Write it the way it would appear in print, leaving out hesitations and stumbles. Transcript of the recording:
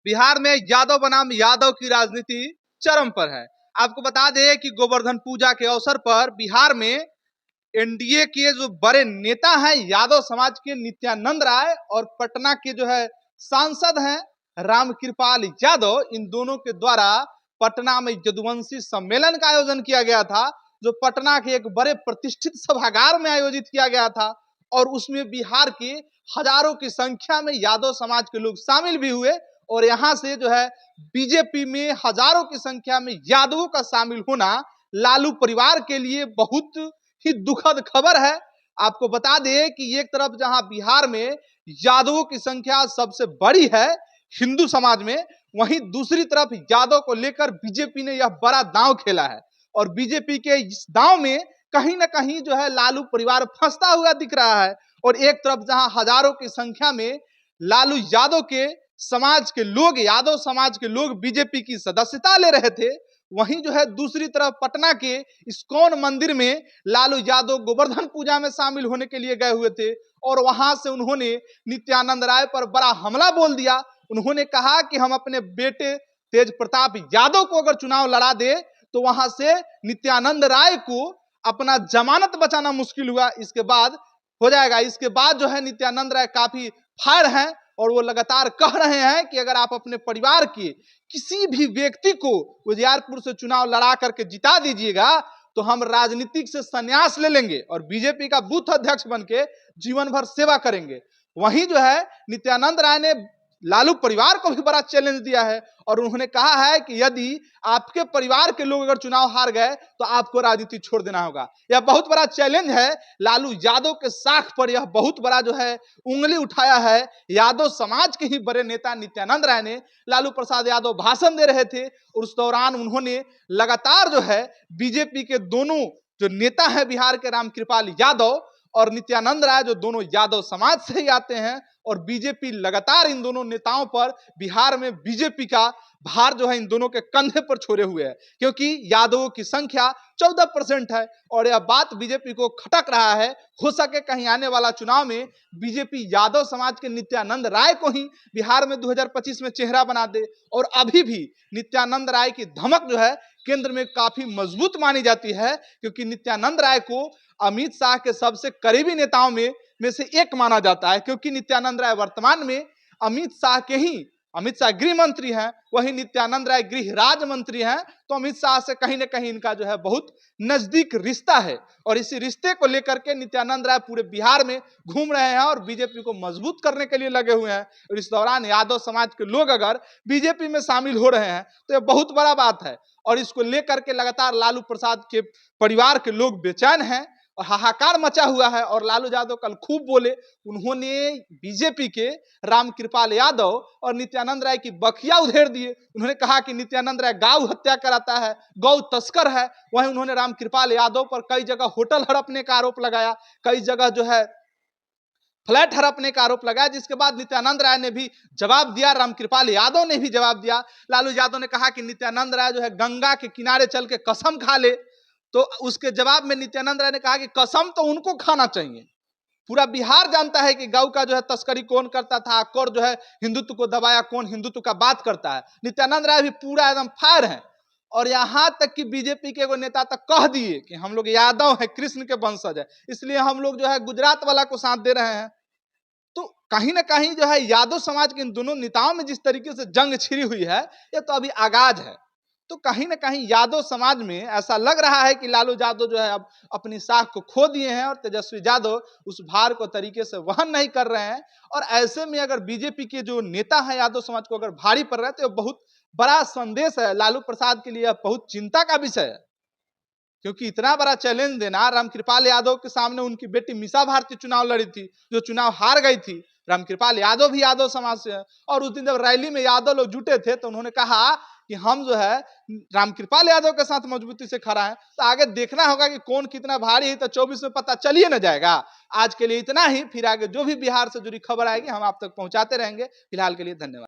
बिहार में यादव बनाम यादव की राजनीति चरम पर है। आपको बता दें कि गोवर्धन पूजा के अवसर पर बिहार में एनडीए के जो बड़े नेता हैं यादव समाज के नित्यानंद राय और पटना के जो है सांसद हैं रामकृपाल यादव, इन दोनों के द्वारा पटना में यदुवंशी सम्मेलन का आयोजन किया गया था, जो पटना के एक बड़े प्रतिष्ठित सभागार में आयोजित किया गया था। और उसमें बिहार के हजारों की संख्या में यादव समाज के लोग शामिल भी हुए और यहाँ से जो है बीजेपी में हजारों की संख्या में यादवों का शामिल होना लालू परिवार के लिए बहुत ही दुखद खबर है। आपको बता दें कि एक तरफ जहां बिहार में यादवों की संख्या सबसे बड़ी है हिंदू समाज में, वहीं दूसरी तरफ यादव को लेकर बीजेपी ने यह बड़ा दांव खेला है और बीजेपी के इस दांव में कहीं ना कहीं जो है लालू परिवार फंसता हुआ दिख रहा है। और एक तरफ जहां हजारों की संख्या में लालू यादव के समाज के लोग, यादव समाज के लोग बीजेपी की सदस्यता ले रहे थे, वहीं जो है दूसरी तरफ पटना के इस्कॉन मंदिर में लालू यादव गोवर्धन पूजा में शामिल होने के लिए गए हुए थे और वहां से उन्होंने नित्यानंद राय पर बड़ा हमला बोल दिया। उन्होंने कहा कि हम अपने बेटे तेज प्रताप यादव को अगर चुनाव लड़ा दे तो वहां से नित्यानंद राय को अपना जमानत बचाना मुश्किल हुआ, इसके बाद हो जाएगा। इसके बाद जो है नित्यानंद राय काफी फायर हैं और वो लगातार कह रहे हैं कि अगर आप अपने परिवार के किसी भी व्यक्ति को उजियारपुर से चुनाव लड़ा करके जिता दीजिएगा तो हम राजनीतिक से संन्यास ले लेंगे और बीजेपी का बूथ अध्यक्ष बन के जीवन भर सेवा करेंगे। वहीं जो है नित्यानंद राय ने लालू परिवार को भी बड़ा चैलेंज दिया है और उन्होंने कहा है कि यदि आपके परिवार के लोग अगर चुनाव हार गए तो आपको राजनीति छोड़ देना होगा। यह बहुत बड़ा चैलेंज है। लालू यादव के साख पर यह बहुत बड़ा जो है उंगली उठाया है यादव समाज के ही बड़े नेता नित्यानंद राय ने। लालू प्रसाद यादव भाषण दे रहे थे और उस दौरान उन्होंने लगातार जो है बीजेपी के दोनों जो नेता है बिहार के रामकृपाल यादव और नित्यानंद राय, जो दोनों यादव समाज से ही आते हैं, और बीजेपी लगातार इन दोनों नेताओं पर बिहार में बीजेपी का भार जो है इन दोनों के कंधे पर छोड़े हुए है, क्योंकि यादवों की संख्या 14% है और यह बात बीजेपी को खटक रहा है। हो सके कहीं आने वाला चुनाव में बीजेपी यादव समाज के नित्यानंद राय को ही बिहार में 2025 में चेहरा बना दे। और अभी भी नित्यानंद राय की धमक जो है केंद्र में काफी मजबूत मानी जाती है, क्योंकि नित्यानंद राय को अमित शाह के सबसे करीबी नेताओं में से एक माना जाता है, क्योंकि नित्यानंद राय वर्तमान में अमित शाह गृह मंत्री हैं, वही नित्यानंद राय गृह राज्य मंत्री हैं। तो अमित शाह से कहीं ना कहीं इनका जो है बहुत नजदीक रिश्ता है और इसी रिश्ते को लेकर के नित्यानंद राय पूरे बिहार में घूम रहे हैं और बीजेपी को मजबूत करने के लिए लगे हुए हैं। और इस दौरान यादव समाज के लोग अगर बीजेपी में शामिल हो रहे हैं तो यह बहुत बड़ा बात है और इसको लेकर के लगातार लालू प्रसाद के परिवार के लोग बेचैन हैं और हाहाकार मचा हुआ है। और लालू यादव कल खूब बोले, उन्होंने बीजेपी के रामकृपाल यादव और नित्यानंद राय की बखिया उधेड़ दिए। उन्होंने कहा कि नित्यानंद राय गौ हत्या कराता है, गौ तस्कर है। वहीं उन्होंने रामकृपाल यादव पर कई जगह होटल हड़पने का आरोप लगाया, कई जगह जो है फ्लैट हड़पने का आरोप लगाया, जिसके बाद नित्यानंद राय ने भी जवाब दिया, रामकृपाल यादव ने भी जवाब दिया। लालू यादव ने कहा कि नित्यानंद राय जो है गंगा के किनारे चल के कसम खा ले, तो उसके जवाब में नित्यानंद राय ने कहा कि कसम तो उनको खाना चाहिए। पूरा बिहार जानता है कि गौ का जो है तस्करी कौन करता था, और जो है हिंदुत्व को दबाया कौन हिंदुत्व का बात करता है। नित्यानंद राय भी पूरा एकदम फायर है और यहां तक कि बीजेपी के वो नेता तक कह दिए कि हम लोग यादव है, कृष्ण के वंशज है, इसलिए हम लोग जो है गुजरात वाला को साथ दे रहे हैं। तो कहीं ना कहीं जो है यादव समाज के इन दोनों नेताओं में जिस तरीके से जंग छिड़ी हुई है, ये तो अभी आगाज है। तो कहीं ना कहीं यादव समाज में ऐसा लग रहा है कि लालू यादव जो है अब अपनी साख को खो दिए हैं और तेजस्वी यादव उस भार को तरीके से वहन नहीं कर रहे हैं। और ऐसे में अगर बीजेपी के जो नेता हैं यादव समाज को अगर भारी पड़ रहा है तो यह बहुत बड़ा संदेश है लालू प्रसाद के लिए, यह बहुत चिंता का विषय है, क्योंकि इतना बड़ा चैलेंज देना। रामकृपाल यादव के सामने उनकी बेटी मीसा भारती चुनाव लड़ी थी, जो चुनाव हार गई थी। रामकृपाल यादव भी यादव समाज से है और उस दिन जब रैली में यादव लोग जुटे थे तो उन्होंने कहा कि हम जो है रामकृपाल यादव के साथ मजबूती से खड़ा है। तो आगे देखना होगा कि कौन कितना भारी है, तो 24 में पता चलिए न जाएगा। आज के लिए इतना ही, फिर आगे जो भी बिहार से जुड़ी खबर आएगी हम आप तक पहुंचाते रहेंगे। फिलहाल के लिए धन्यवाद।